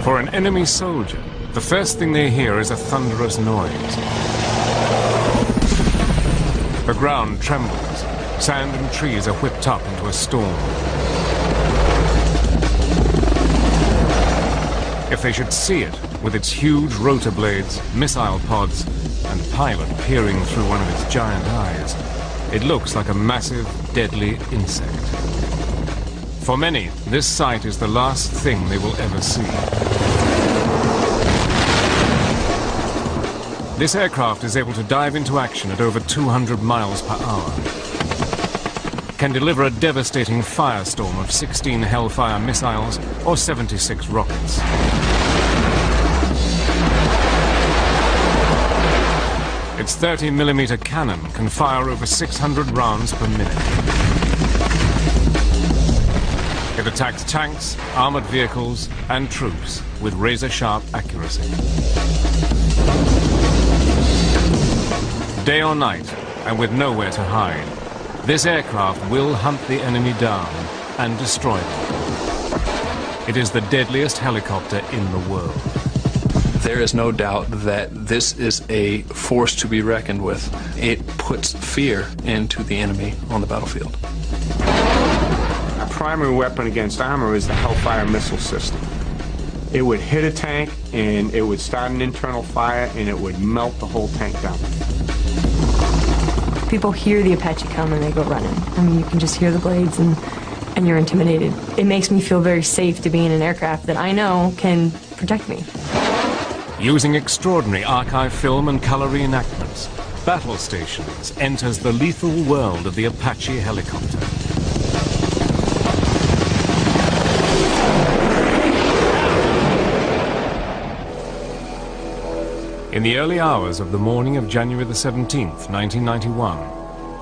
For an enemy soldier, the first thing they hear is a thunderous noise. The ground trembles. Sand and trees are whipped up into a storm. If they should see it, with its huge rotor blades, missile pods, and pilot peering through one of its giant eyes, it looks like a massive, deadly insect. For many, this sight is the last thing they will ever see. This aircraft is able to dive into action at over 200 miles per hour. Can deliver a devastating firestorm of 16 Hellfire missiles or 76 rockets. Its 30mm cannon can fire over 600 rounds per minute. It attacks tanks, armored vehicles, and troops with razor-sharp accuracy. Day or night, and with nowhere to hide, this aircraft will hunt the enemy down and destroy them. It is the deadliest helicopter in the world. There is no doubt that this is a force to be reckoned with. It puts fear into the enemy on the battlefield. Our primary weapon against armor is the Hellfire missile system. It would hit a tank and it would start an internal fire and it would melt the whole tank down. People hear the Apache come and they go running. I mean, you can just hear the blades and you're intimidated. It makes me feel very safe to be in an aircraft that I know can protect me. Using extraordinary archive film and color reenactments, Battle Stations enters the lethal world of the Apache helicopter. In the early hours of the morning of January the 17th, 1991,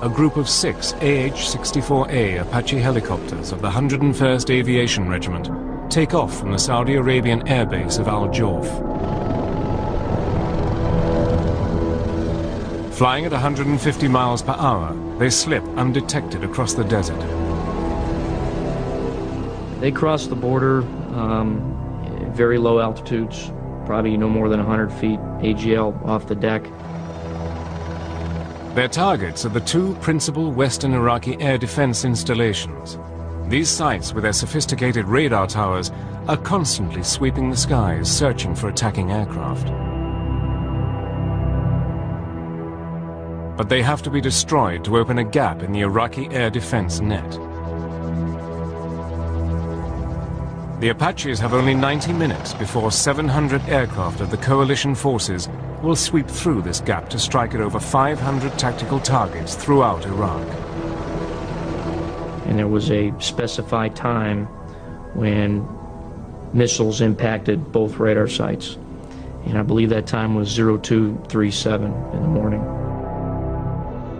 a group of 6 AH-64A Apache helicopters of the 101st Aviation Regiment take off from the Saudi Arabian airbase of Al Jawf. Flying at 150 miles per hour, they slip undetected across the desert. They cross the border at very low altitudes, probably no more than 100 feet AGL off the deck. Their targets are the 2 principal Western Iraqi air defense installations. These sites, with their sophisticated radar towers, are constantly sweeping the skies, searching for attacking aircraft. But they have to be destroyed to open a gap in the Iraqi air defense net. The Apaches have only 90 minutes before 700 aircraft of the coalition forces will sweep through this gap to strike at over 500 tactical targets throughout Iraq. And there was a specified time when missiles impacted both radar sites. And I believe that time was 0237 in the morning.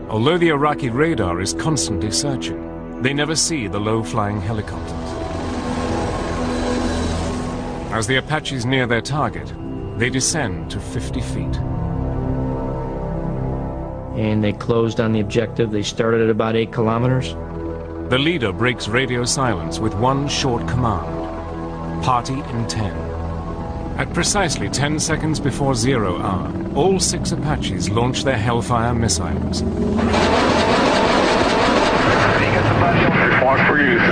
Although the Iraqi radar is constantly searching, they never see the low-flying helicopters. As the Apaches near their target, they descend to 50 feet. And they closed on the objective. They started at about 8 kilometers. The leader breaks radio silence with one short command: party in 10. At precisely 10 seconds before 0 hour, all 6 Apaches launch their Hellfire missiles. Report for use,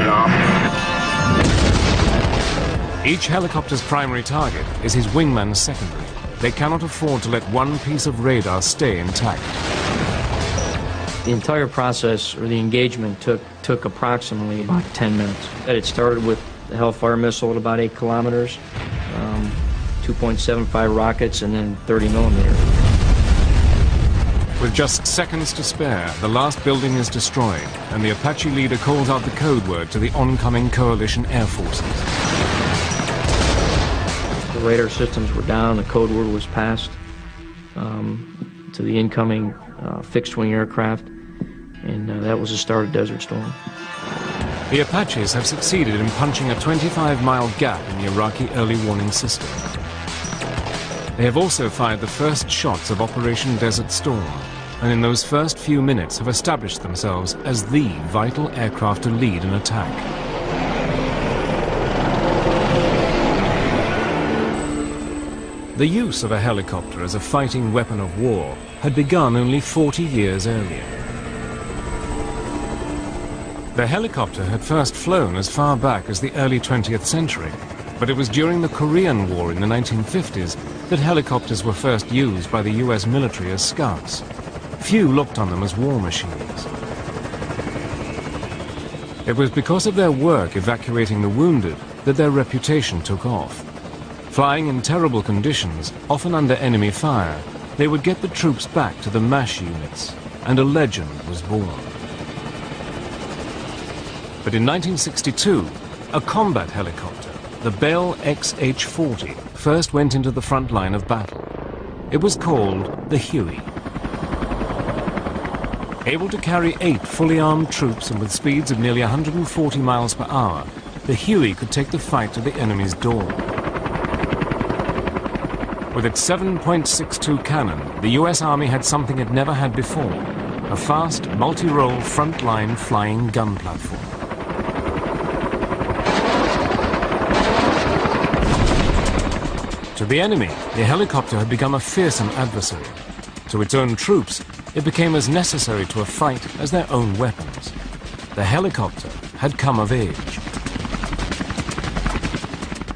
Each helicopter's primary target is his wingman's secondary. They cannot afford to let one piece of radar stay intact. The entire process, or the engagement, took approximately about 10 minutes. It started with the Hellfire missile at about 8 kilometers, 2.75 rockets, and then 30 millimeter. With just seconds to spare, the last building is destroyed, and the Apache leader calls out the code word to the oncoming coalition air forces. The radar systems were down, the code word was passed to the incoming fixed-wing aircraft, and that was the start of Desert Storm. The Apaches have succeeded in punching a 25-mile gap in the Iraqi early warning system. They have also fired the first shots of Operation Desert Storm, and in those first few minutes have established themselves as the vital aircraft to lead an attack. The use of a helicopter as a fighting weapon of war had begun only 40 years earlier. The helicopter had first flown as far back as the early 20th century, but it was during the Korean War in the 1950s that helicopters were first used by the US military as scouts. Few looked on them as war machines. It was because of their work evacuating the wounded that their reputation took off. Flying in terrible conditions, often under enemy fire, they would get the troops back to the MASH units, and a legend was born. But in 1962, a combat helicopter, the Bell XH-40, first went into the front line of battle. It was called the Huey. Able to carry 8 fully armed troops and with speeds of nearly 140 miles per hour, the Huey could take the fight to the enemy's door. With its 7.62 cannon, the US Army had something it never had before, a fast, multi-role front-line flying gun platform. To the enemy, the helicopter had become a fearsome adversary. To its own troops, it became as necessary to a fight as their own weapons. The helicopter had come of age.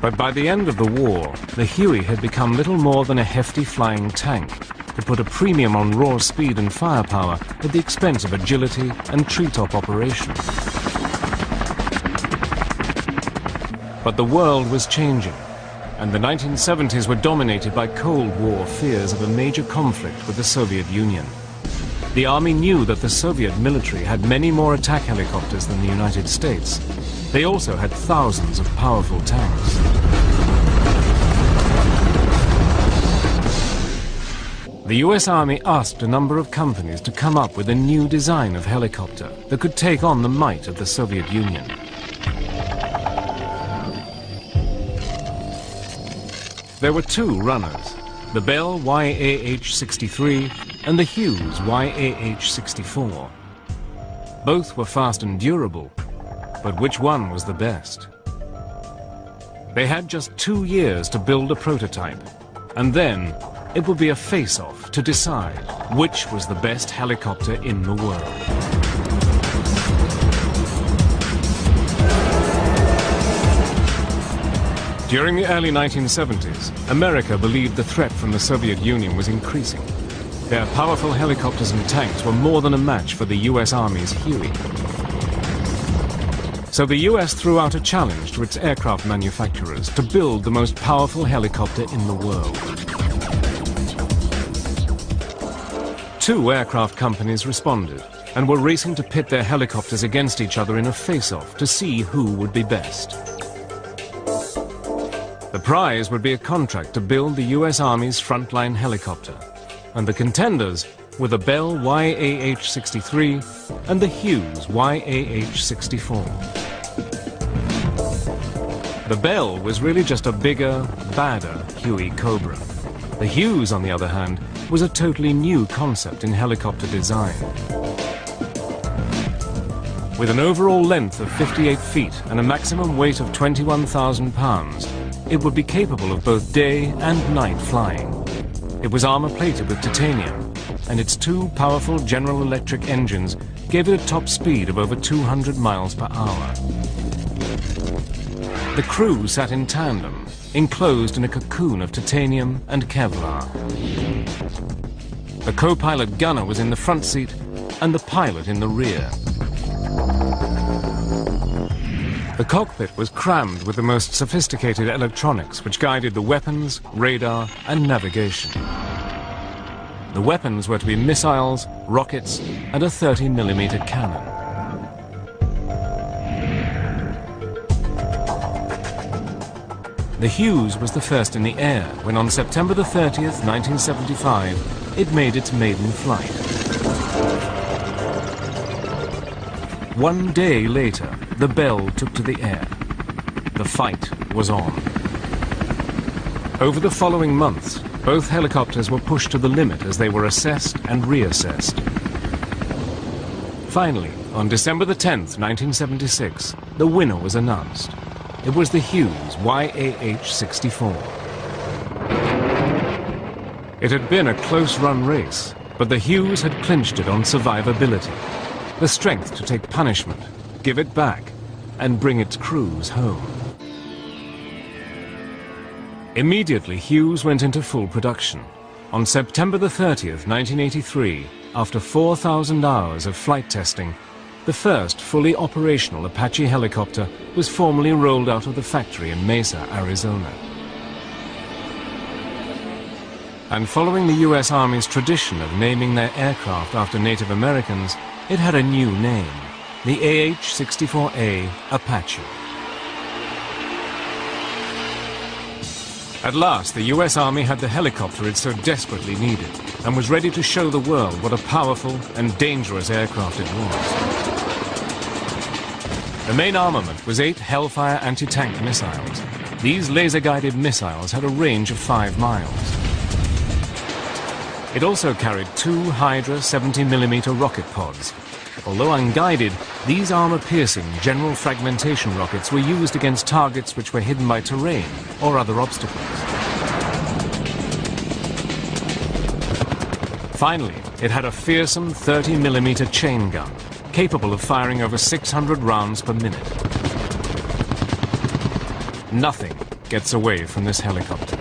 But by the end of the war, the Huey had become little more than a hefty flying tank that put a premium on raw speed and firepower at the expense of agility and treetop operation. But the world was changing, and the 1970s were dominated by Cold War fears of a major conflict with the Soviet Union. The Army knew that the Soviet military had many more attack helicopters than the United States. They also had thousands of powerful tanks. The US Army asked a number of companies to come up with a new design of helicopter that could take on the might of the Soviet Union. There were 2 runners, the Bell YAH-63 and the Hughes YAH-64. Both were fast and durable, but which one was the best? They had just 2 years to build a prototype, and then it would be a face-off to decide which was the best helicopter in the world. During the early 1970s, America believed the threat from the Soviet Union was increasing. Their powerful helicopters and tanks were more than a match for the US Army's Huey. So the US threw out a challenge to its aircraft manufacturers to build the most powerful helicopter in the world. 2 aircraft companies responded and were racing to pit their helicopters against each other in a face-off to see who would be best. The prize would be a contract to build the US Army's frontline helicopter, and the contenders were the Bell YAH-63 and the Hughes YAH-64. The Bell was really just a bigger, badder Huey Cobra. The Hughes, on the other hand, was a totally new concept in helicopter design. With an overall length of 58 feet and a maximum weight of 21,000 pounds, it would be capable of both day and night flying. It was armor-plated with titanium, and its 2 powerful General Electric engines gave it a top speed of over 200 miles per hour. The crew sat in tandem, enclosed in a cocoon of titanium and Kevlar. The co-pilot gunner was in the front seat and the pilot in the rear. The cockpit was crammed with the most sophisticated electronics which guided the weapons, radar, and navigation. The weapons were to be missiles, rockets, and a 30mm cannon. The Hughes was the first in the air when on September the 30th, 1975, it made its maiden flight. 1 day later, the Bell took to the air. The fight was on. Over the following months, both helicopters were pushed to the limit as they were assessed and reassessed. Finally, on December the 10th, 1976, the winner was announced. It was the Hughes YAH-64. It had been a close-run race, but the Hughes had clinched it on survivability. The strength to take punishment, give it back, and bring its crews home. Immediately, Hughes went into full production. On September the 30th, 1983, after 4,000 hours of flight testing, the first fully operational Apache helicopter was formally rolled out of the factory in Mesa, Arizona. And following the US Army's tradition of naming their aircraft after Native Americans, it had a new name, the AH-64A Apache. At last, the US Army had the helicopter it so desperately needed, and was ready to show the world what a powerful and dangerous aircraft it was. The main armament was 8 Hellfire anti-tank missiles. These laser-guided missiles had a range of 5 miles. It also carried 2 Hydra 70mm rocket pods. Although unguided, these armor-piercing general fragmentation rockets were used against targets which were hidden by terrain or other obstacles. Finally, it had a fearsome 30mm chain gun, capable of firing over 600 rounds per minute. Nothing gets away from this helicopter.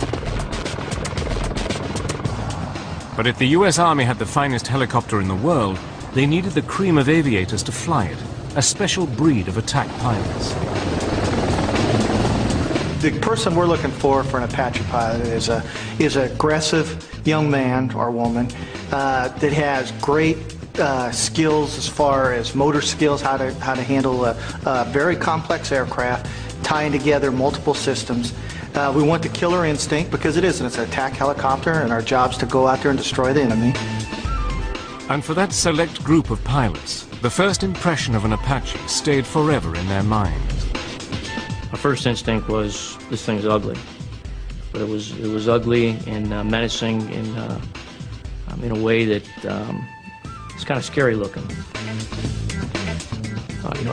But if the US Army had the finest helicopter in the world, they needed the cream of aviators to fly it, a special breed of attack pilots. The person we're looking for an Apache pilot is an aggressive young man or woman that has great skills as far as motor skills, how to handle a very complex aircraft, tying together multiple systems. We want the killer instinct because it's an attack helicopter, and our job's to go out there and destroy the enemy. And for that select group of pilots, the first impression of an Apache stayed forever in their minds. My first instinct was, this thing's ugly. But it was ugly and menacing in a way that it's kind of scary looking.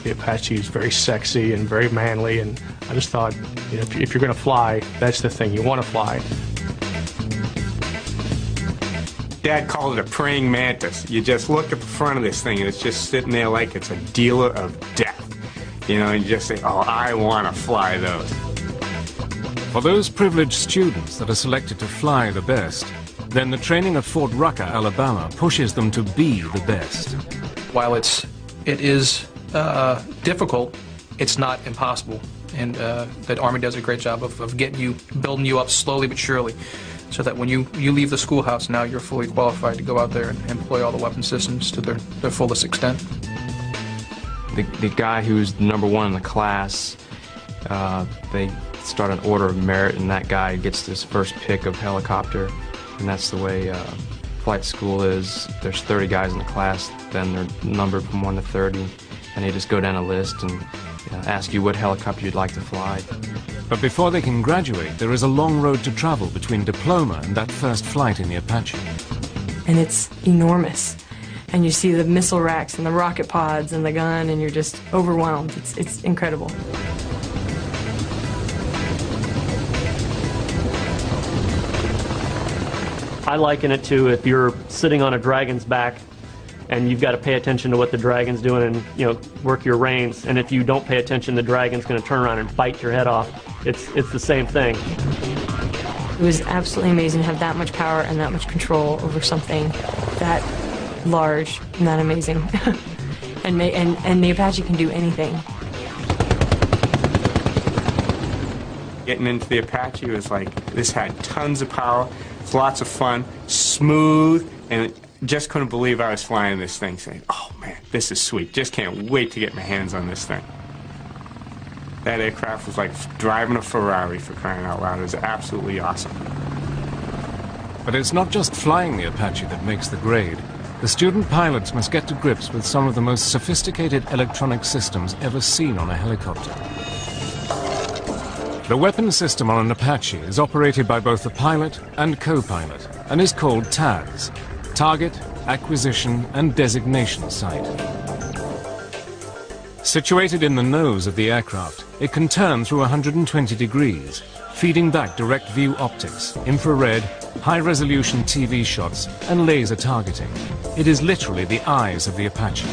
The Apache is very sexy and very manly, and I just thought, if you're going to fly, that's the thing you want to fly. Dad called it a praying mantis. You just look at the front of this thing and it's just sitting there like it's a dealer of death. And you just say, oh, I want to fly those. For those privileged students that are selected to fly the best, then the training at Fort Rucker, Alabama pushes them to be the best. While it is difficult, it's not impossible. And the Army does a great job of building you up slowly but surely, so that when you leave the schoolhouse, now you're fully qualified to go out there and employ all the weapon systems to their fullest extent. The guy who's #1 in the class, they start an order of merit, and that guy gets this first pick of helicopter, and that's the way flight school is. There's 30 guys in the class, then they're numbered from 1 to 30, and they just go down a list and ask you what helicopter you'd like to fly. But before they can graduate, there is a long road to travel between diploma and that first flight in the Apache. And it's enormous. And you see the missile racks and the rocket pods and the gun, and you're just overwhelmed. It's incredible. I liken it to if you're sitting on a dragon's back and you've got to pay attention to what the dragon's doing and work your reins, and if you don't pay attention, the dragon's going to turn around and bite your head off. It's the same thing. It was absolutely amazing to have that much power and that much control over something that large and that amazing. and the Apache can do anything. Getting into the Apache was like, this had tons of power, it's lots of fun, smooth, and just couldn't believe I was flying this thing, saying, oh man, this is sweet, just can't wait to get my hands on this thing. That aircraft was like driving a Ferrari, for crying out loud. It was absolutely awesome. But it's not just flying the Apache that makes the grade. The student pilots must get to grips with some of the most sophisticated electronic systems ever seen on a helicopter. The weapon system on an Apache is operated by both the pilot and co-pilot, and is called TAS, Target Acquisition and Designation Site. Situated in the nose of the aircraft, it can turn through 120 degrees, feeding back direct view optics, infrared, high-resolution TV shots, and laser targeting. It is literally the eyes of the Apache.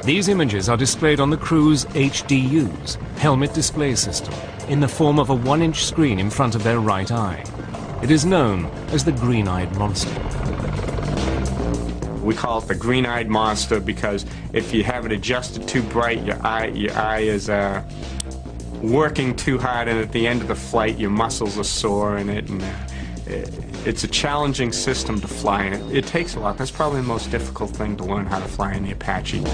These images are displayed on the crew's HDUs, helmet display system, in the form of a 1-inch screen in front of their right eye. It is known as the green-eyed monster. We call it the green-eyed monster because if you have it adjusted too bright, your eye is working too hard, and at the end of the flight, your muscles are sore in it, and it's a challenging system to fly in. It takes a lot. That's probably the most difficult thing to learn how to fly in the Apache.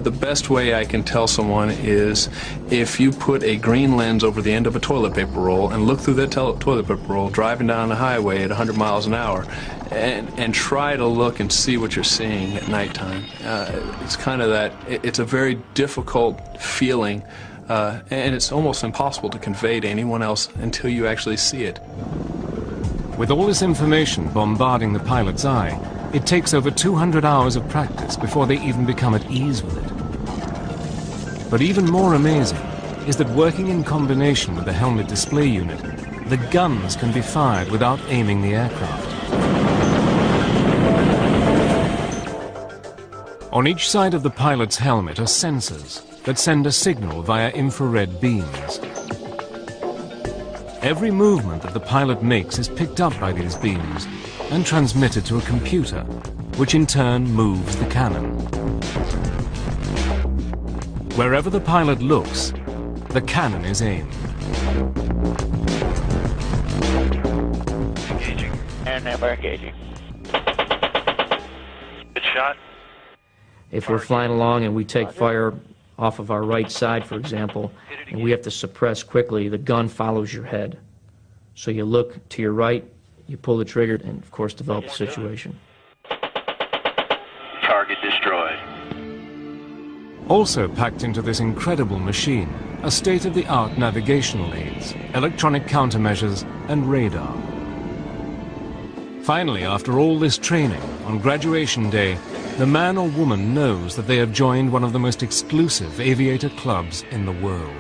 The best way I can tell someone is if you put a green lens over the end of a toilet paper roll and look through that toilet paper roll driving down the highway at 100 miles an hour and try to look and see what you're seeing at nighttime. It's kind of that, it's a very difficult feeling, and it's almost impossible to convey to anyone else until you actually see it. With all this information bombarding the pilot's eye, it takes over 200 hours of practice before they even become at ease with it. But even more amazing is that working in combination with the helmet display unit, the guns can be fired without aiming the aircraft. On each side of the pilot's helmet are sensors that send a signal via infrared beams. Every movement that the pilot makes is picked up by these beams and transmitted to a computer, which in turn moves the cannon. Wherever the pilot looks, the cannon is aimed. Engaging. And now we're engaging. Good shot. If we're flying along and we take fire off of our right side, for example, and we have to suppress quickly, the gun follows your head. So you look to your right, you pull the trigger, and of course develop the situation. Target destroyed. Also packed into this incredible machine are state-of-the-art navigational aids, electronic countermeasures, and radar. Finally, after all this training, on graduation day, the man or woman knows that they have joined one of the most exclusive aviator clubs in the world.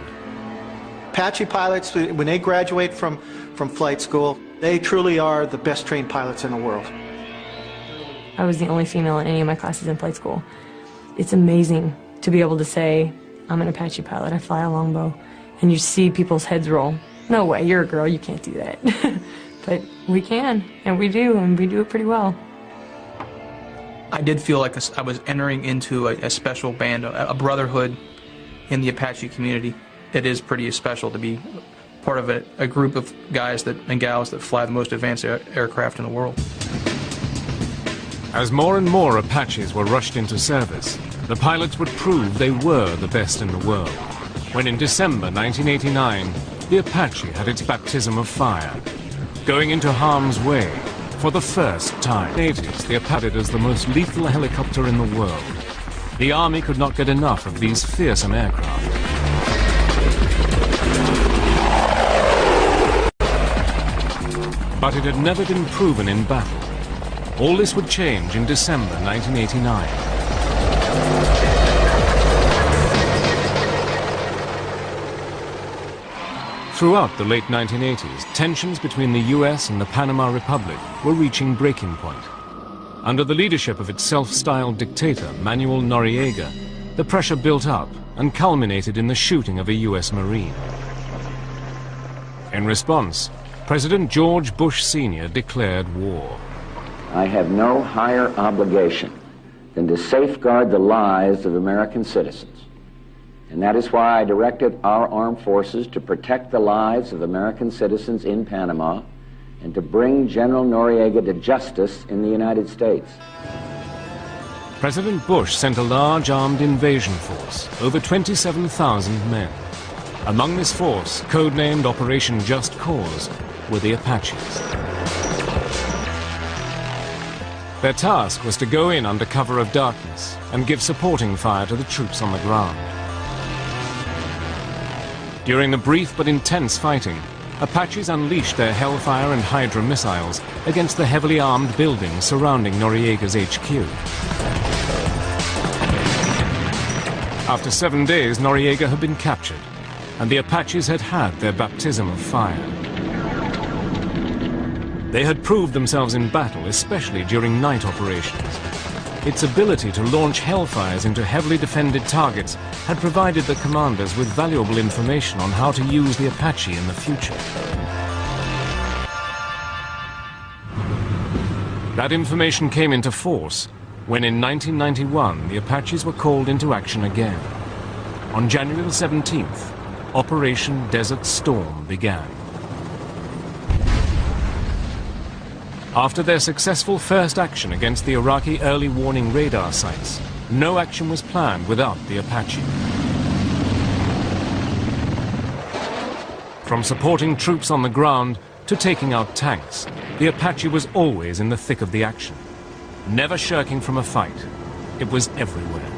Apache pilots, when they graduate from flight school, they truly are the best trained pilots in the world. I was the only female in any of my classes in flight school. It's amazing to be able to say, I'm an Apache pilot, I fly a longbow, and you see people's heads roll. No way, you're a girl, you can't do that. But we can, and we do it pretty well. I did feel like I was entering into a special band, a brotherhood in the Apache community. It is pretty special to be part of a group of guys and gals that fly the most advanced aircraft in the world. As more and more Apaches were rushed into service, the pilots would prove they were the best in the world. When in December 1989, the Apache had its baptism of fire, going into harm's way for the first time. In the 80s, the Apache is the most lethal helicopter in the world. The Army could not get enough of these fearsome aircraft. But it had never been proven in battle. All this would change in December 1989. Throughout the late 1980s, tensions between the US and the Panama Republic were reaching breaking point. Under the leadership of its self-styled dictator, Manuel Noriega, the pressure built up and culminated in the shooting of a US Marine. In response, President George Bush Sr. declared war. I have no higher obligation than to safeguard the lives of American citizens. And that is why I directed our armed forces to protect the lives of American citizens in Panama and to bring General Noriega to justice in the United States. President Bush sent a large armed invasion force, over 27,000 men. Among this force, codenamed Operation Just Cause, were the Apaches. Their task was to go in under cover of darkness and give supporting fire to the troops on the ground. During the brief but intense fighting, Apaches unleashed their Hellfire and Hydra missiles against the heavily armed buildings surrounding Noriega's HQ. After 7 days, Noriega had been captured, and the Apaches had had their baptism of fire. They had proved themselves in battle, especially during night operations. Its ability to launch hellfires into heavily defended targets had provided the commanders with valuable information on how to use the Apache in the future. That information came into force when in 1991 the Apaches were called into action again. On January the 17th, Operation Desert Storm began. After their successful first action against the Iraqi early warning radar sites, no action was planned without the Apache. From supporting troops on the ground to taking out tanks, the Apache was always in the thick of the action. Never shirking from a fight, it was everywhere.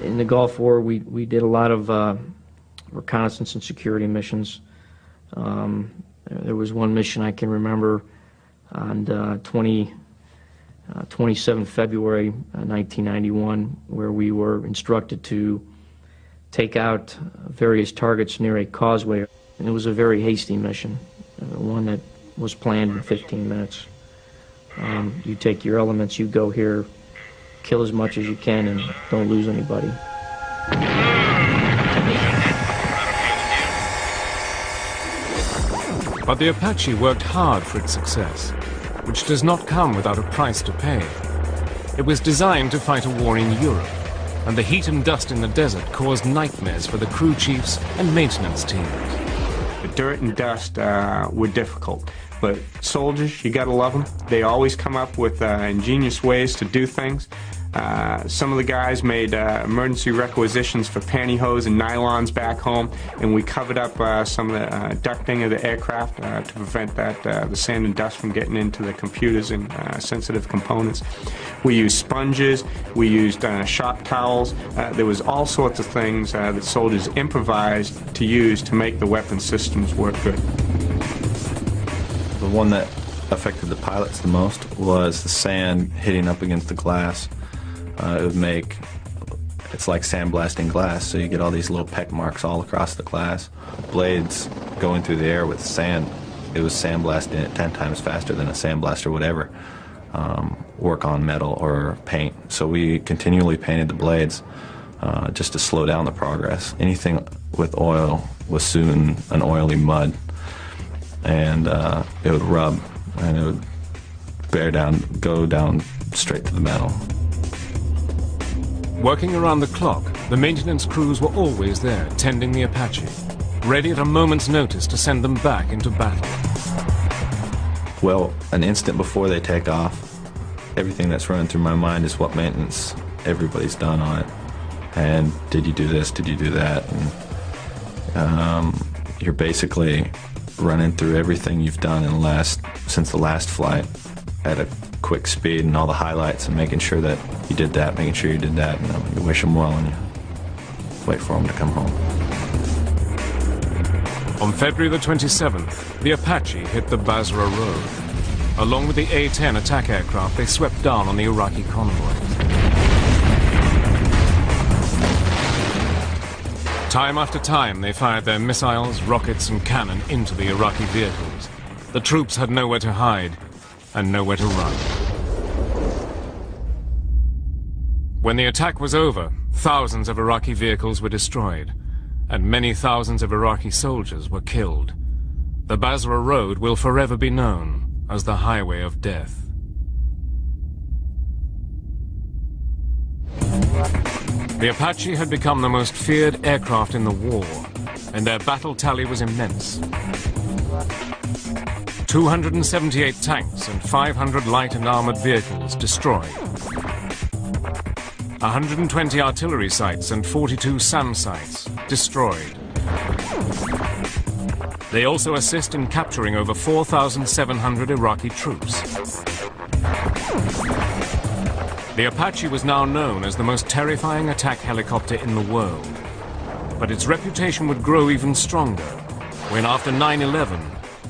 In the Gulf War, we did a lot of reconnaissance and security missions. There was one mission I can remember on 27 February 1991, where we were instructed to take out various targets near a causeway. And it was a very hasty mission, one that was planned in 15 minutes. You take your elements, you go here, kill as much as you can, and don't lose anybody. But the Apache worked hard for its success, which does not come without a price to pay. It was designed to fight a war in Europe, and the heat and dust in the desert caused nightmares for the crew chiefs and maintenance teams. The dirt and dust were difficult, but soldiers, you gotta love them. They always come up with ingenious ways to do things. Some of the guys made emergency requisitions for pantyhose and nylons back home, and we covered up some of the ducting of the aircraft to prevent the sand and dust from getting into the computers and sensitive components. We used sponges, we used shop towels. There was all sorts of things that soldiers improvised to use to make the weapon systems work good. The one that affected the pilots the most was the sand hitting up against the glass. It would make, it's like sandblasting glass, so you get all these little peck marks all across the glass. Blades going through the air with sand, it was sandblasting it 10 times faster than a sandblaster would ever work on metal or paint. So we continually painted the blades just to slow down the progress. Anything with oil was soon an oily mud, and it would rub, and it would go down straight to the metal. Working around the clock, the maintenance crews were always there, tending the Apache, ready at a moment's notice to send them back into battle. Well, an instant before they take off, everything that's running through my mind is what maintenance everybody's done on it. And did you do this, did you do that? And you're basically running through everything you've done since the last flight at a quick speed, and all the highlights, and making sure that you did that, making sure you did that, and you wish them well and you wait for them to come home. On February the 27th, the Apache hit the Basra Road. Along with the A-10 attack aircraft, they swept down on the Iraqi convoy. Time after time, they fired their missiles, rockets, and cannon into the Iraqi vehicles. The troops had nowhere to hide and nowhere to run. When the attack was over, thousands of Iraqi vehicles were destroyed, and many thousands of Iraqi soldiers were killed. The Basra Road will forever be known as the Highway of Death. The Apache had become the most feared aircraft in the war, and their battle tally was immense. 278 tanks and 500 light and armored vehicles destroyed. 120 artillery sites and 42 SAM sites destroyed. They also assist in capturing over 4,700 Iraqi troops. The Apache was now known as the most terrifying attack helicopter in the world. But its reputation would grow even stronger when, after 9/11,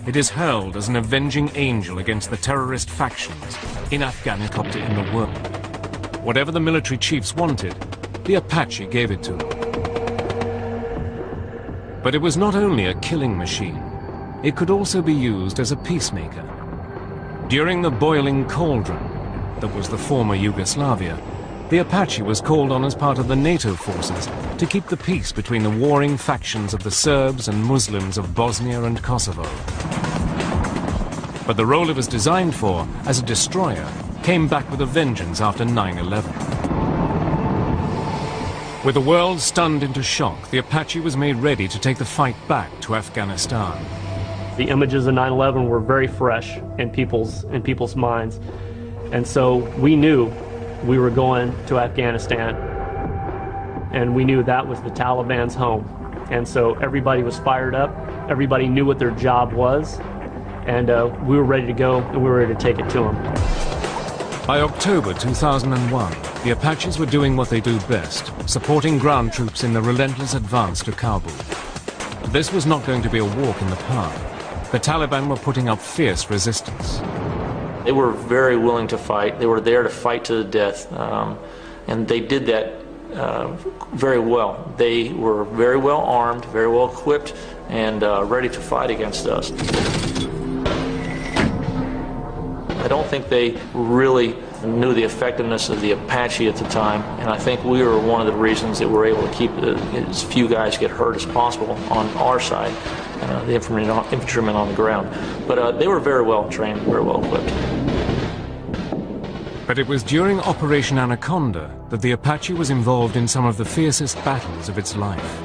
it is hurled as an avenging angel against the terrorist factions in Afghan helicopter in the world. Whatever the military chiefs wanted, the Apache gave it to them. But it was not only a killing machine. It could also be used as a peacemaker. During the boiling cauldron that was the former Yugoslavia, the Apache was called on as part of the NATO forces to keep the peace between the warring factions of the Serbs and Muslims of Bosnia and Kosovo. But the role it was designed for, as a destroyer, came back with a vengeance after 9/11. With the world stunned into shock, the Apache was made ready to take the fight back to Afghanistan. The images of 9/11 were very fresh in people's minds, and so we knew we were going to Afghanistan, and we knew that was the Taliban's home. And so everybody was fired up, everybody knew what their job was, and we were ready to go, and we were ready to take it to them. By October 2001, the Apaches were doing what they do best, supporting ground troops in the relentless advance to Kabul. But this was not going to be a walk in the park. The Taliban were putting up fierce resistance. They were very willing to fight. They were there to fight to the death, and they did that very well. They were very well armed, very well equipped, and ready to fight against us. I don't think they really knew the effectiveness of the Apache at the time, and I think we were one of the reasons that we're able to keep as few guys get hurt as possible on our side, the infantrymen on the ground. But they were very well trained, very well equipped. But it was during Operation Anaconda that the Apache was involved in some of the fiercest battles of its life.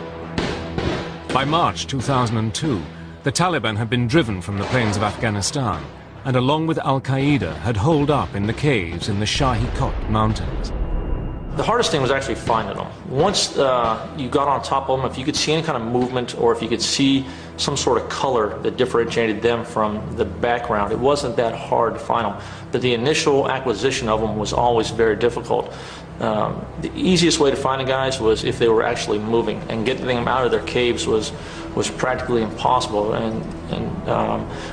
By March 2002, the Taliban had been driven from the plains of Afghanistan, and along with Al-Qaeda had holed up in the caves in the Shahi-Kot mountains. The hardest thing was actually finding them. Once you got on top of them, if you could see any kind of movement or if you could see some sort of color that differentiated them from the background, it wasn't that hard to find them. But the initial acquisition of them was always very difficult. The easiest way to find the guys was if they were actually moving, and getting them out of their caves was practically impossible. And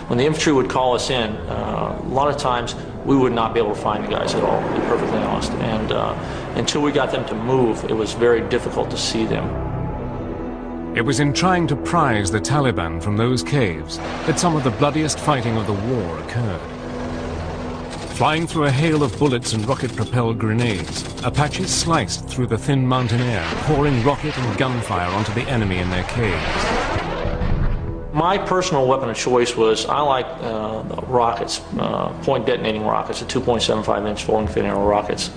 when the infantry would call us in, a lot of times we would not be able to find the guys at all, to be perfectly honest. And until we got them to move, it was very difficult to see them. It was in trying to prise the Taliban from those caves that some of the bloodiest fighting of the war occurred. Flying through a hail of bullets and rocket-propelled grenades, Apaches sliced through the thin mountain air, pouring rocket and gunfire onto the enemy in their caves. My personal weapon of choice was, I like rockets, point-detonating rockets, the 2.75-inch folding-fin arrow rockets.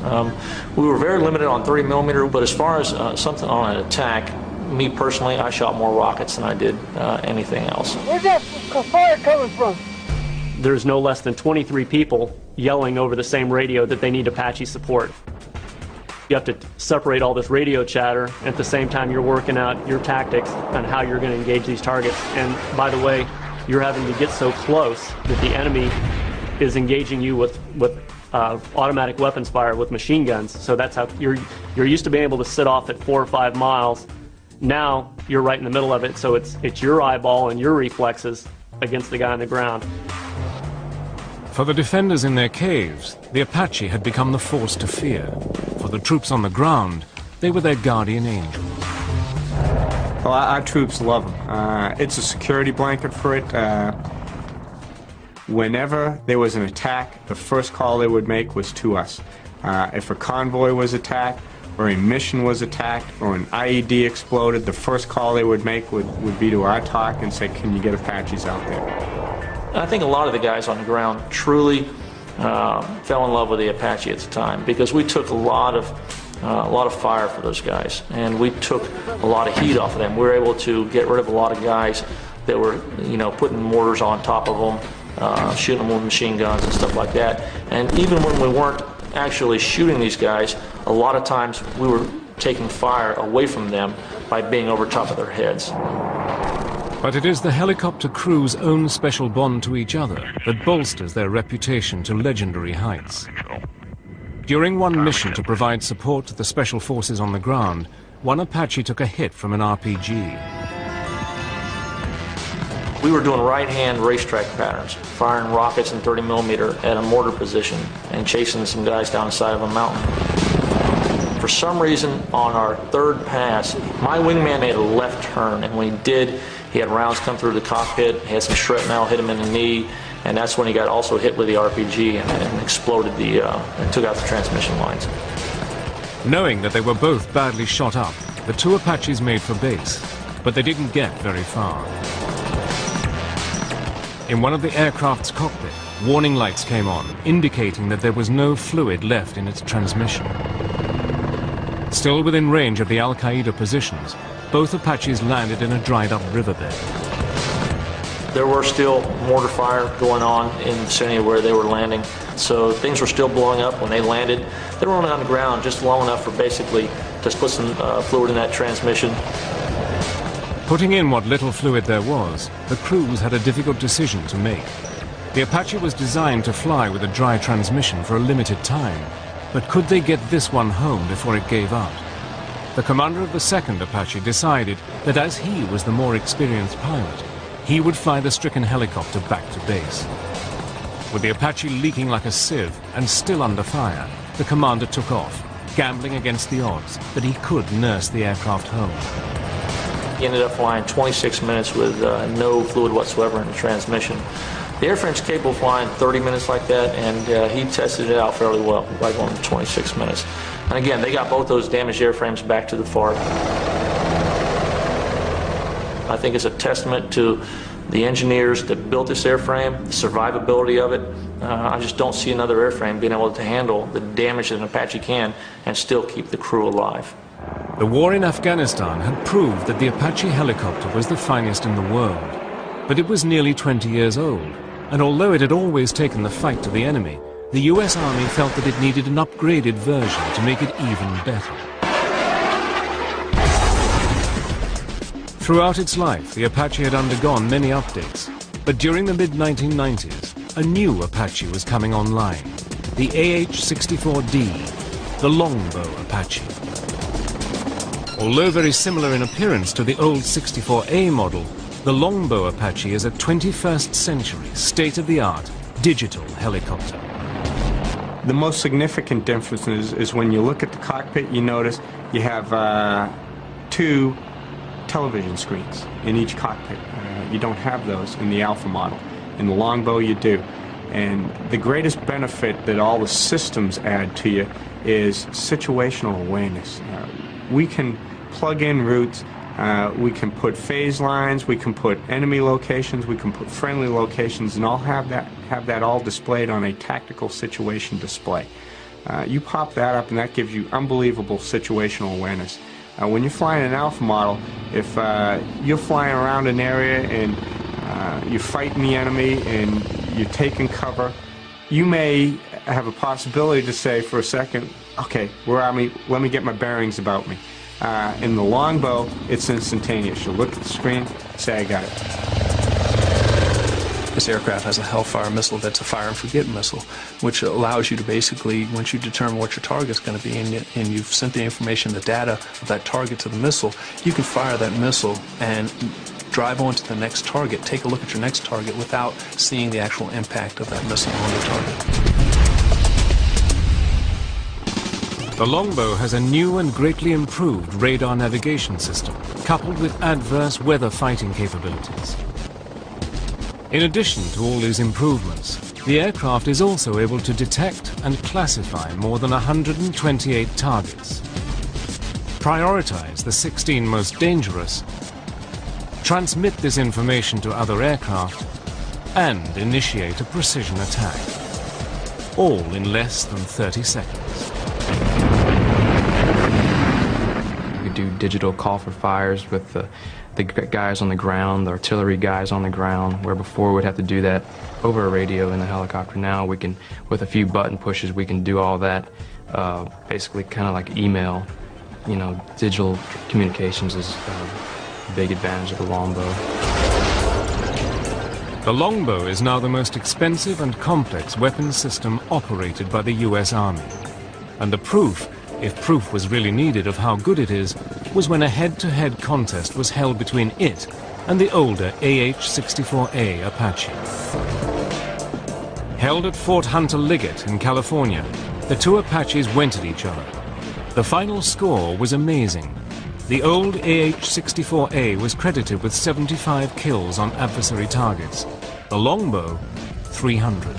We were very limited on 30mm, but as far as something on an attack, me personally, I shot more rockets than I did anything else. Where's that fire coming from? There's no less than 23 people yelling over the same radio that they need Apache support. You have to separate all this radio chatter, and at the same time you're working out your tactics on how you're going to engage these targets. And by the way, you're having to get so close that the enemy is engaging you with automatic weapons fire with machine guns. So that's how you're used to being able to sit off at 4 or 5 miles. Now you're right in the middle of it, so it's your eyeball and your reflexes against the guy on the ground. For the defenders in their caves, the Apache had become the force to fear. For the troops on the ground, they were their guardian angels. Well, our troops love them. It's a security blanket for it. Whenever there was an attack, the first call they would make was to us. If a convoy was attacked, or a mission was attacked, or an IED exploded, the first call they would make would be to our TOC and say, can you get Apaches out there? I think a lot of the guys on the ground truly fell in love with the Apache at the time, because we took a lot of fire for those guys, and we took a lot of heat off of them. We were able to get rid of a lot of guys that were, putting mortars on top of them, shooting them with machine guns and stuff like that. And even when we weren't actually shooting these guys, a lot of times we were taking fire away from them by being over top of their heads. But it is the helicopter crew's own special bond to each other that bolsters their reputation to legendary heights. During one mission to provide support to the special forces on the ground, one Apache took a hit from an RPG. We were doing right-hand racetrack patterns, firing rockets in 30mm at a mortar position and chasing some guys down the side of a mountain. For some reason, on our third pass, my wingman made a left turn, and when he did, he had rounds come through the cockpit, he had some shrapnel hit him in the knee, and that's when he got also hit with the RPG and exploded and took out the transmission lines. Knowing that they were both badly shot up, the two Apaches made for base, but they didn't get very far. In one of the aircraft's cockpit, warning lights came on, indicating that there was no fluid left in its transmission. Still within range of the Al-Qaeda positions, both Apaches landed in a dried-up riverbed. There were still mortar fire going on in the vicinity where they were landing, so things were still blowing up when they landed. They were only on the ground just long enough for basically to put some fluid in that transmission. Putting in what little fluid there was, the crews had a difficult decision to make. The Apache was designed to fly with a dry transmission for a limited time, but could they get this one home before it gave out? The commander of the second Apache decided that as he was the more experienced pilot, he would fly the stricken helicopter back to base. With the Apache leaking like a sieve and still under fire, the commander took off, gambling against the odds that he could nurse the aircraft home. He ended up flying 26 minutes with no fluid whatsoever in the transmission. The airframe's capable of flying 30 minutes like that, and he tested it out fairly well by going to 26 minutes. And again, they got both those damaged airframes back to the FARC. I think it's a testament to the engineers that built this airframe, the survivability of it. I just don't see another airframe being able to handle the damage that an Apache can and still keep the crew alive. The war in Afghanistan had proved that the Apache helicopter was the finest in the world, but it was nearly 20 years old, and although it had always taken the fight to the enemy, the US Army felt that it needed an upgraded version to make it even better. Throughout its life, the Apache had undergone many updates, but during the mid-1990s, a new Apache was coming online, the AH-64D, the Longbow Apache. Although very similar in appearance to the old 64A model, the Longbow Apache is a 21st century, state-of-the-art, digital helicopter. The most significant difference is when you look at the cockpit, you notice you have two television screens in each cockpit. You don't have those in the Alpha model. In the Longbow, you do. And the greatest benefit that all the systems add to you is situational awareness. We can plug in routes, we can put phase lines, we can put enemy locations, we can put friendly locations, and all have that all displayed on a tactical situation display. You pop that up, and that gives you unbelievable situational awareness. When you're flying an Alpha model, if you're flying around an area and you're fighting the enemy and you're taking cover, you may have a possibility to say for a second, okay, where are we? Let me get my bearings about me. In the Longbow, it's instantaneous. You look at the screen, say, I got it. This aircraft has a Hellfire missile that's a fire and forget missile, which allows you to basically, once you determine what your target's going to be and you've sent the information, the data of that target to the missile, you can fire that missile and drive on to the next target, take a look at your next target without seeing the actual impact of that missile on the target. The Longbow has a new and greatly improved radar navigation system, coupled with adverse weather fighting capabilities. In addition to all these improvements, the aircraft is also able to detect and classify more than 128 targets, prioritize the 16 most dangerous, transmit this information to other aircraft, and initiate a precision attack, all in less than 30 seconds. You could do digital call for fires with the guys on the ground, the artillery guys on the ground, where before we'd have to do that over a radio in the helicopter. Now we can, with a few button pushes, we can do all that, basically kind of like email. You know, digital communications is a big advantage of the Longbow. The Longbow is now the most expensive and complex weapons system operated by the US Army. And the proof, if proof was really needed of how good it is, was when a head-to-head contest was held between it and the older AH-64A Apache. Held at Fort Hunter Liggett in California, the two Apaches went at each other. The final score was amazing. The old AH-64A was credited with 75 kills on adversary targets. The longbow, 300.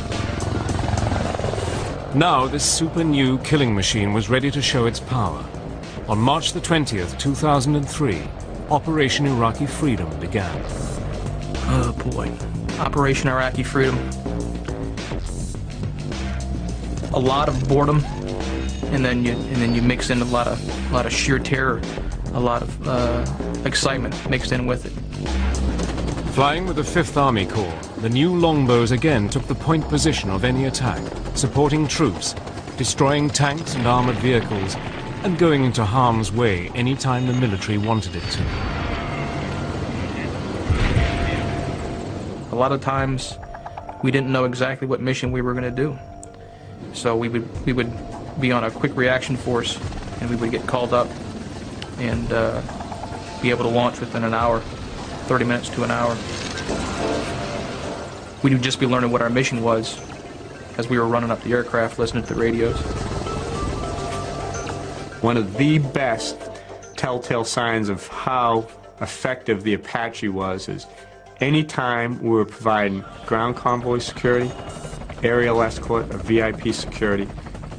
Now this super new killing machine was ready to show its power. On March the 20th, 2003, Operation Iraqi Freedom began. Oh boy, Operation Iraqi Freedom. A lot of boredom, and then you mix in a lot of sheer terror, a lot of excitement mixed in with it. Flying with the 5th Army Corps, the new longbows again took the point position of any attack, supporting troops, destroying tanks and armored vehicles, and going into harm's way anytime the military wanted it to. A lot of times, we didn't know exactly what mission we were going to do. So we would be on a quick reaction force, and we would get called up and be able to launch within an hour, 30 minutes to an hour. We would just be learning what our mission was as we were running up the aircraft, listening to the radios. One of the best telltale signs of how effective the Apache was is anytime we were providing ground convoy security, aerial escort, or VIP security,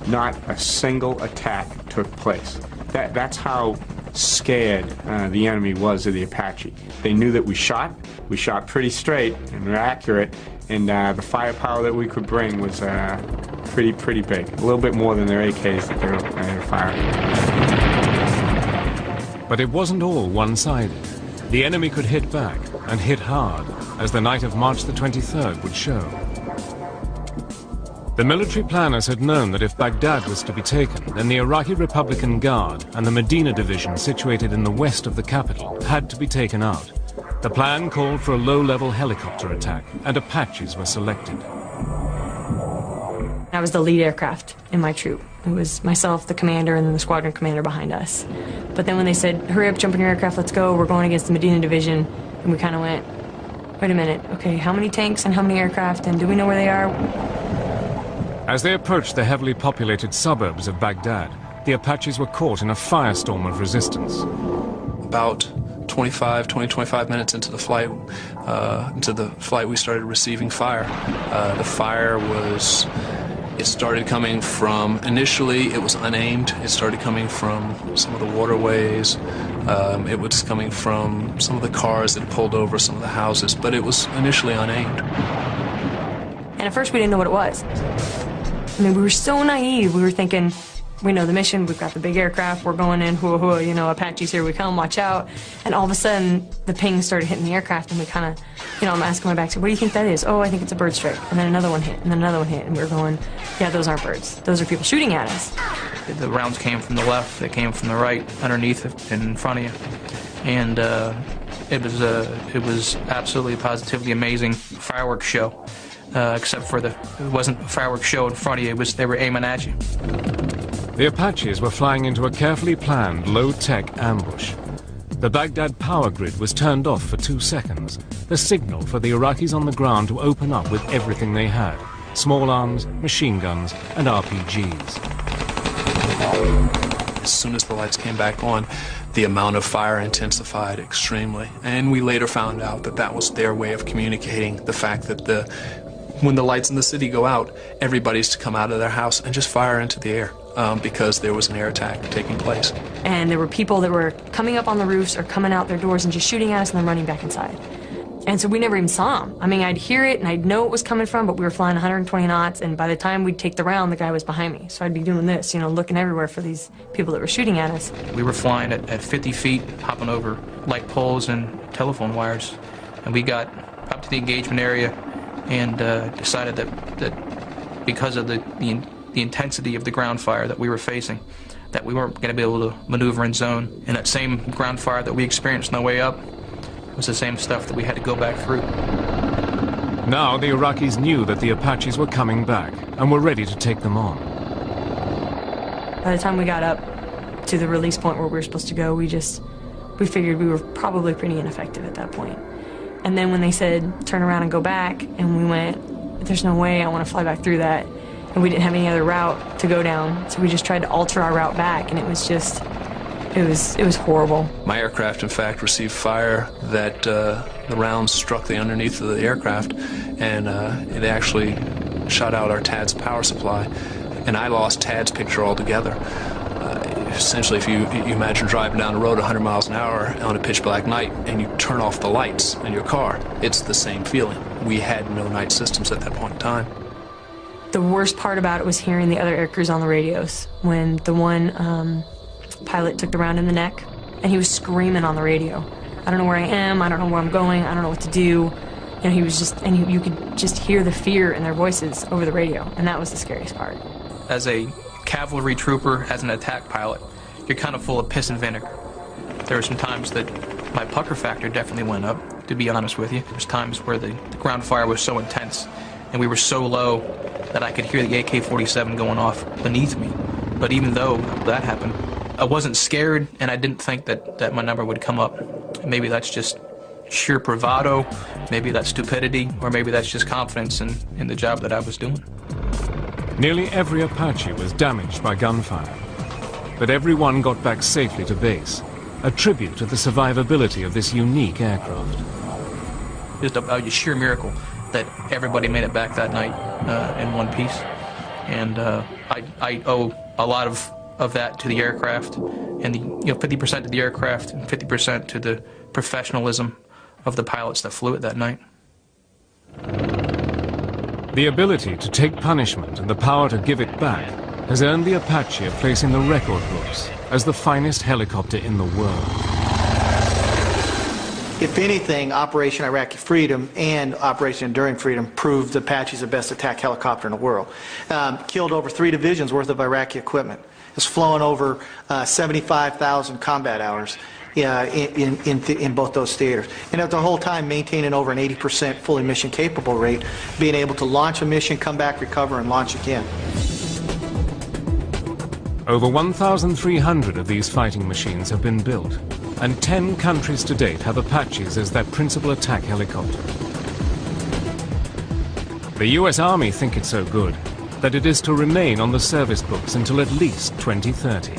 not a single attack took place. That's how scared the enemy was of the Apache. They knew that we shot pretty straight and were accurate, and the firepower that we could bring was pretty big. A little bit more than their AKs that they were firing. But it wasn't all one-sided. The enemy could hit back, and hit hard, as the night of March the 23rd would show. The military planners had known that if Baghdad was to be taken, then the Iraqi Republican Guard and the Medina division situated in the west of the capital had to be taken out. The plan called for a low-level helicopter attack, and Apaches were selected. I was the lead aircraft in my troop. It was myself, the commander, and then the squadron commander behind us. But then when they said, hurry up, jump in your aircraft, let's go, we're going against the Medina division, and we kind of went, wait a minute, okay, how many tanks and how many aircraft, and do we know where they are? As they approached the heavily populated suburbs of Baghdad, the Apaches were caught in a firestorm of resistance. About 25 minutes into the flight, we started receiving fire. The fire it started coming from, initially it was unaimed. It started coming from some of the waterways. It was coming from some of the cars that pulled over some of the houses, but it was initially unaimed. And at first we didn't know what it was. I mean, we were so naive. We were thinking, we know the mission, we've got the big aircraft, we're going in, hoo-hoo, you know, Apaches, here we come, watch out. And all of a sudden, the ping started hitting the aircraft, and we kind of, you know, I'm asking my back, so what do you think that is? Oh, I think it's a bird strike. And then another one hit, and then another one hit, and we were going, yeah, those aren't birds. Those are people shooting at us. The rounds came from the left, they came from the right, underneath and in front of you. And it was absolutely, positively amazing fireworks show. Except for it wasn't a fireworks show in front of you, they were aiming at you. The Apaches were flying into a carefully planned, low-tech ambush. The Baghdad power grid was turned off for 2 seconds, the signal for the Iraqis on the ground to open up with everything they had: small arms, machine guns, and RPGs. As soon as the lights came back on, the amount of fire intensified extremely. And we later found out that that was their way of communicating the fact that when the lights in the city go out, everybody's to come out of their house and just fire into the air because there was an air attack taking place. And there were people that were coming up on the roofs or coming out their doors and just shooting at us and then running back inside. And so we never even saw them. I mean, I'd hear it and I'd know it was coming from, but we were flying 120 knots, and by the time we'd take the round, the guy was behind me. So I'd be doing this, you know, looking everywhere for these people that were shooting at us. We were flying at 50 feet, hopping over light poles and telephone wires. And we got up to the engagement area and decided that because of the intensity of the ground fire that we were facing, that we weren't going to be able to maneuver in zone. And that same ground fire that we experienced on the way up was the same stuff that we had to go back through. Now the Iraqis knew that the Apaches were coming back and were ready to take them on. By the time we got up to the release point where we were supposed to go, we figured we were probably pretty ineffective at that point. And then when they said, turn around and go back, and we went, there's no way I want to fly back through that. and we didn't have any other route to go down, so we just tried to alter our route back, and it was just, it was horrible. My aircraft, in fact, received fire that the rounds struck the underneath of the aircraft, and it actually shot out our TAD's power supply, and I lost TAD's picture altogether. Essentially, if you imagine driving down the road 100 miles an hour on a pitch black night and you turn off the lights in your car, it's the same feeling. We had no night systems at that point in time. The worst part about it was hearing the other air crews on the radios. When the one pilot took the round in the neck, and he was screaming on the radio, "I don't know where I am, I don't know where I'm going, I don't know what to do." You know, he was just, and you could just hear the fear in their voices over the radio, and that was the scariest part. As a cavalry trooper, as an attack pilot, you're kind of full of piss and vinegar. There were some times that my pucker factor definitely went up, to be honest with you. There's times where the ground fire was so intense, and we were so low that I could hear the AK-47 going off beneath me. But even though that happened, I wasn't scared, and I didn't think that my number would come up. Maybe that's just sheer bravado, maybe that's stupidity, or maybe that's just confidence in the job that I was doing. Nearly every Apache was damaged by gunfire, but every one got back safely to base, a tribute to the survivability of this unique aircraft. Just a sheer miracle that everybody made it back that night in one piece. And I owe a lot of that to the aircraft, and 50% to the aircraft and 50% to the professionalism of the pilots that flew it that night. The ability to take punishment and the power to give it back has earned the Apache a place in the record books as the finest helicopter in the world. If anything, Operation Iraqi Freedom and Operation Enduring Freedom proved the Apache's the best attack helicopter in the world. Killed over 3 divisions worth of Iraqi equipment. It's flown over 75,000 combat hours in both those theaters. And at the whole time maintaining over an 80% fully mission capable rate, being able to launch a mission, come back, recover, and launch again. Over 1,300 of these fighting machines have been built, and 10 countries to date have Apaches as their principal attack helicopter. The US Army think it's so good that it is to remain on the service books until at least 2030.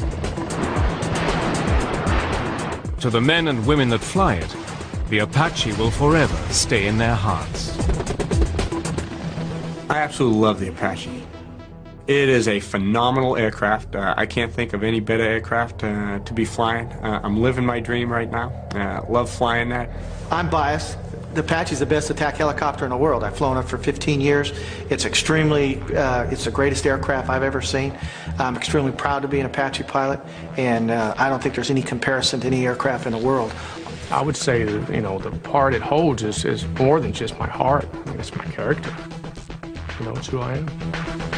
To the men and women that fly it, the Apache will forever stay in their hearts. I absolutely love the Apache. It is a phenomenal aircraft. I can't think of any better aircraft to be flying. I'm living my dream right now. Love flying that. I'm biased. The Apache is the best attack helicopter in the world. I've flown it for 15 years. It's extremely, it's the greatest aircraft I've ever seen. I'm extremely proud to be an Apache pilot, and I don't think there's any comparison to any aircraft in the world. I would say that, the part it holds is more than just my heart. I mean, it's my character. It's who I am.